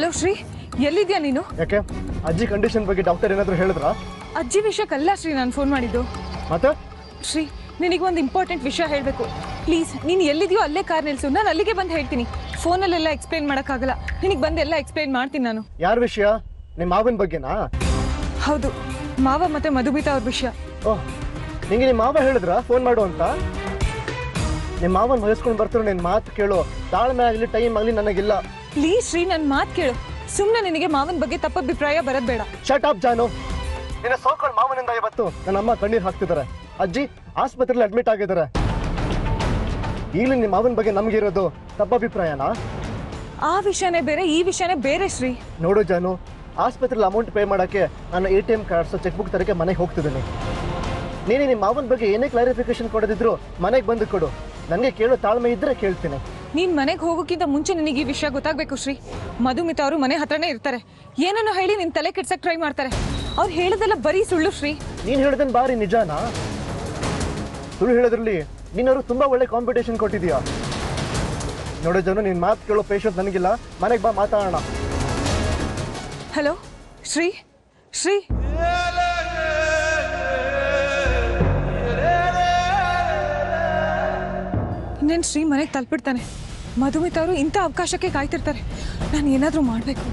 Hello Shri, ಎಲ್ಲಿದ್ಯಾ ನೀನು? ಯಾಕೆ ಅಜ್ಜಿ ಕಂಡೀಷನ್ ಬಗ್ಗೆ ಡಾಕ್ಟರ್ ಏನಾದರೂ ಹೇಳಿದ್ರಾ? ಅಜ್ಜಿ ವಿಷಯಕ್ಕಲ್ಲ ಶ್ರೀ ನಾನು ಫೋನ್ ಮಾಡಿದ್ದು. ಮತ್ತೆ ಶ್ರೀ, ನಿನಗೊಂದು ಇಂಪಾರ್ಟೆಂಟ್ ವಿಷಯ ಹೇಳಬೇಕು. ಪ್ಲೀಸ್ ನೀನು ಎಲ್ಲಿದೆಯೋ ಅಲ್ಲೇ ಕಾರ್ ನಿಲ್ಸು, ನಾನು ಅಲ್ಲಿಗೆ ಬಂದು ಹೇಳ್ತೀನಿ. ಫೋನಲ್ಲೆಲ್ಲ ಎಕ್ಸ್ಪ್ಲೇನ್ ಮಾಡೋಕ್ಕಾಗಲ್ಲ, ನಿನಗೆ ಬಂದೆಲ್ಲ ಎಕ್ಸ್ಪ್ಲೇನ್ ಮಾಡ್ತೀನಿ ನಾನು. ಯಾರ ವಿಷಯ? ನಿಮ್ಮ ಮಾವನ ಬಗ್ಗೆನಾ? ಹೌದು, ಮಾವ ಮತ್ತೆ ಮಧುಮಿತಾ ಅವ್ರ ವಿಷಯ. ಓಹ್, ನಿಂಗೆ ನಿಮ್ಮ ಮಾವ ಹೇಳಿದ್ರಾ ಫೋನ್ ಮಾಡು ಅಂತ? ನಿಮ್ಮ ಮಾವನ್ ವಹಿಸ್ಕೊಂಡು ಬರ್ತಾರೋ ನಿನ್ನ ಮಾತು ಕೇಳು. ತಾಳ್ಮೆ ಆಗಲಿ ಟೈಮ್ ಆಗಲಿ ನನಗಿಲ್ಲ. ಪ್ಲೀಸ್ ಶ್ರೀ, ನನ್ನ ಮಾತು ಕೇಳು. ಸುಮ್ಮನೆ ನಿನಗೆ ಮಾವನ ಬಗ್ಗೆ ತಪ್ಪಭಿಪ್ರಾಯ ಬರೋದು ಬೇಡ. ಶಟ್ ಅಪ್ ಜಾನು. ನಿನ್ನ ಸೋಕೊಂಡು ಮಾವನಿಂದ ಇವತ್ತು ನನ್ನ ಅಮ್ಮ ಕಣ್ಣೀರು ಹಾಕ್ತಿದ್ದಾರೆ. ಅಜ್ಜಿ ಆಸ್ಪತ್ರೆಯಲ್ಲಿ ಅಡ್ಮಿಟ್ ಆಗಿದ್ದಾರೆ. ಈಗಲೂ ನಿಮ್ಮ ಮಾವನ ಬಗ್ಗೆ ನಮಗಿರೋದು ತಪ್ಪಭಿಪ್ರಾಯನಾ? ಆ ವಿಷಯನೇ ಬೇರೆ, ಈ ವಿಷಯನೇ ಬೇರೆ ಶ್ರೀ. ನೋಡು ಜಾನು, ಆಸ್ಪತ್ರೆಯಲ್ಲಿ ಅಮೌಂಟ್ ಪೇ ಮಾಡೋಕ್ಕೆ ನಾನು ATM ಕಾರ್ಡ್ಸು ಚೆಕ್ ಬುಕ್ ತರಕ್ಕೆ ಮನೆಗೆ ಹೋಗ್ತಿದ್ದೀನಿ. ನೀನು ನಿಮ್ಮ ಮಾವನ ಬಗ್ಗೆ ಏನೇ ಕ್ಲಾರಿಫಿಕೇಶನ್ ಕೊಡೋದಿದ್ರು ಮನೆಗೆ ಬಂದು ಕೊಡು. ನನಗೆ ಕೇಳೋ ತಾಳ್ಮೆ ಇದ್ರೆ ಕೇಳ್ತೀನಿ. ನೀನ್ ಮನೆಗೆ ಹೋಗೋಕ್ಕಿಂತ ಮುಂಚೆ ನಿನಗೆ ಈ ವಿಷಯ ಗೊತ್ತಾಗಬೇಕು ಶ್ರೀ. ಮಧುಮಿತಾ ಅವರು ಮನೆ ಹತ್ರನೇ ಇರ್ತಾರೆ. ಏನನ್ನು ಹೇಳಿ ನಿನ್ ತಲೆ ಕೆಡ್ಸಕ್ ಟ್ರೈ ಮಾಡ್ತಾರೆ. ಅವ್ರು ಹೇಳೋದೆಲ್ಲ ಬರೀ ಸುಳ್ಳು ಶ್ರೀ. ನೀನು ಹೇಳ್ದನ್ ಬಾರಿ ನಿಜಾನಾ? ಸುಳ್ಳು ಹೇಳೋದ್ರಲ್ಲಿ ನೀನವರು ತುಂಬಾ ಒಳ್ಳೆ ಕಾಂಪಿಟೇಷನ್ ಕೊಟ್ಟಿದ್ಯಾ. ನೋಡೋ ಜನ ನಿನ್ ಮಾತು ಕೇಳೋ ಪೇಷನ್ಸ್ ನನಗಿಲ್ಲ. ಮನೆಗೆ ಬಾ, ಮಾತಾಡೋಣ. ಹಲೋ ಶ್ರೀ, ಶ್ರೀ. ಇನ್ನೇನು ಶ್ರೀ ಮನೆಗೆ ತಲುಪಿಡ್ತಾನೆ. ಮಧುಮಿತಾ ಅವರು ಇಂಥ ಅವಕಾಶಕ್ಕೆ ಕಾಯ್ತಿರ್ತಾರೆ. ನಾನು ಏನಾದರೂ ಮಾಡಬೇಕು.